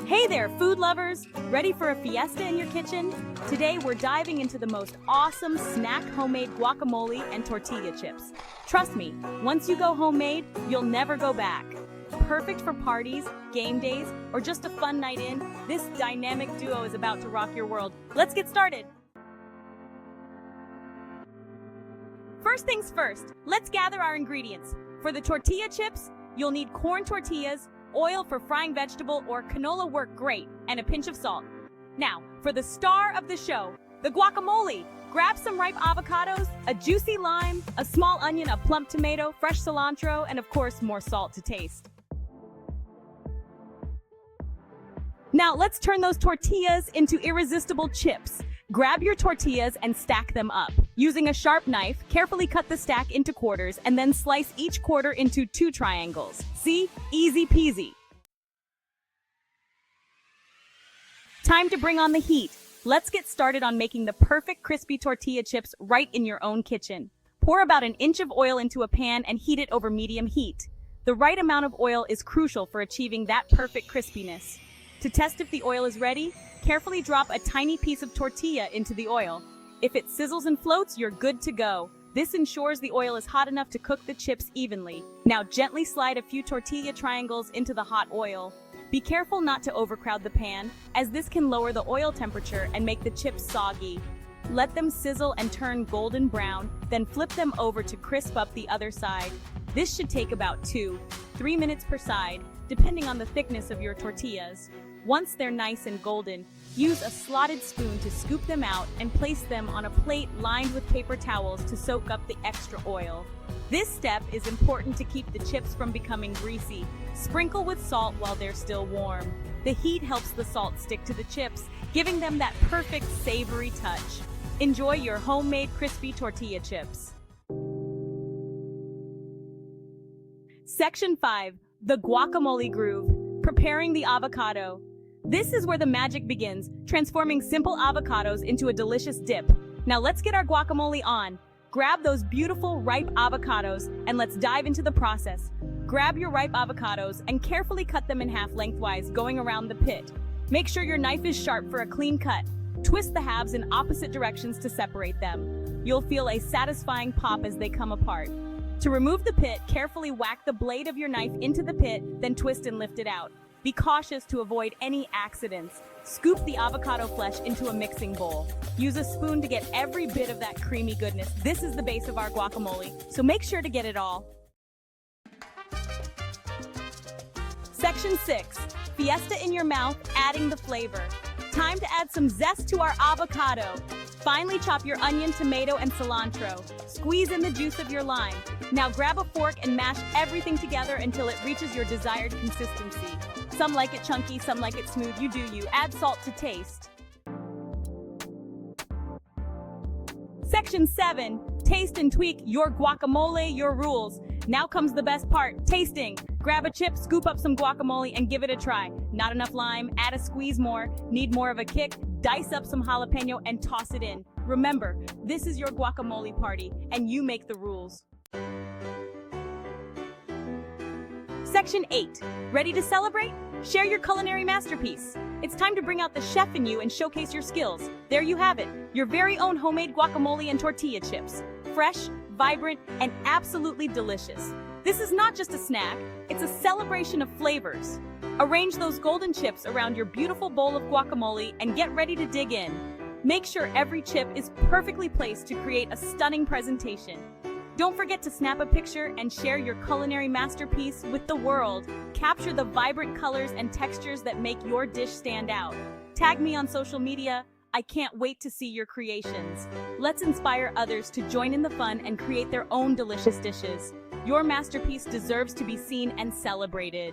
Hey there, food lovers! Ready for a fiesta in your kitchen? Today we're diving into the most awesome snack homemade guacamole and tortilla chips. Trust me, once you go homemade, you'll never go back. Perfect for parties, game days, or just a fun night in, this dynamic duo is about to rock your world. Let's get started! First things first, let's gather our ingredients. For the tortilla chips, you'll need corn tortillas, oil for frying vegetable or canola work great, and a pinch of salt. Now, for the star of the show, the guacamole. Grab some ripe avocados, a juicy lime, a small onion, a plump tomato, fresh cilantro, and of course, more salt to taste. Now, let's turn those tortillas into irresistible chips. Grab your tortillas and stack them up. Using a sharp knife, carefully cut the stack into quarters and then slice each quarter into 2 triangles. See? Easy peasy. Time to bring on the heat. Let's get started on making the perfect crispy tortilla chips right in your own kitchen. Pour about an inch of oil into a pan and heat it over medium heat. The right amount of oil is crucial for achieving that perfect crispiness. To test if the oil is ready, carefully drop a tiny piece of tortilla into the oil. If it sizzles and floats, you're good to go. This ensures the oil is hot enough to cook the chips evenly. Now gently slide a few tortilla triangles into the hot oil. Be careful not to overcrowd the pan, as this can lower the oil temperature and make the chips soggy. Let them sizzle and turn golden brown, then flip them over to crisp up the other side. This should take about 2-3 minutes per side, depending on the thickness of your tortillas. Once they're nice and golden, use a slotted spoon to scoop them out and place them on a plate lined with paper towels to soak up the extra oil. This step is important to keep the chips from becoming greasy. Sprinkle with salt while they're still warm. The heat helps the salt stick to the chips, giving them that perfect savory touch. Enjoy your homemade crispy tortilla chips. Section 5. The guacamole groove. Preparing the avocado. This is where the magic begins, transforming simple avocados into a delicious dip. Now let's get our guacamole on. Grab those beautiful ripe avocados and let's dive into the process. Grab your ripe avocados and carefully cut them in half lengthwise, going around the pit. Make sure your knife is sharp for a clean cut. Twist the halves in opposite directions to separate them. You'll feel a satisfying pop as they come apart. To remove the pit, carefully whack the blade of your knife into the pit, then twist and lift it out. Be cautious to avoid any accidents. Scoop the avocado flesh into a mixing bowl. Use a spoon to get every bit of that creamy goodness. This is the base of our guacamole, so make sure to get it all. Section 6. Fiesta in your mouth, adding the flavor. Time to add some zest to our avocado. Finely chop your onion, tomato, and cilantro. Squeeze in the juice of your lime. Now grab a fork and mash everything together until it reaches your desired consistency. Some like it chunky, some like it smooth. You do you. Add salt to taste. Section 7. Taste and tweak your guacamole, your rules. Now comes the best part, tasting. Grab a chip, scoop up some guacamole, and give it a try. Not enough lime, add a squeeze more. Need more of a kick? Dice up some jalapeno and toss it in. Remember, this is your guacamole party, and you make the rules. Section 8. Ready to celebrate? Share your culinary masterpiece. It's time to bring out the chef in you and showcase your skills. There you have it, your very own homemade guacamole and tortilla chips. Fresh, vibrant, and absolutely delicious. This is not just a snack, it's a celebration of flavors. Arrange those golden chips around your beautiful bowl of guacamole and get ready to dig in. Make sure every chip is perfectly placed to create a stunning presentation. Don't forget to snap a picture and share your culinary masterpiece with the world. Capture the vibrant colors and textures that make your dish stand out. Tag me on social media. I can't wait to see your creations. Let's inspire others to join in the fun and create their own delicious dishes. Your masterpiece deserves to be seen and celebrated.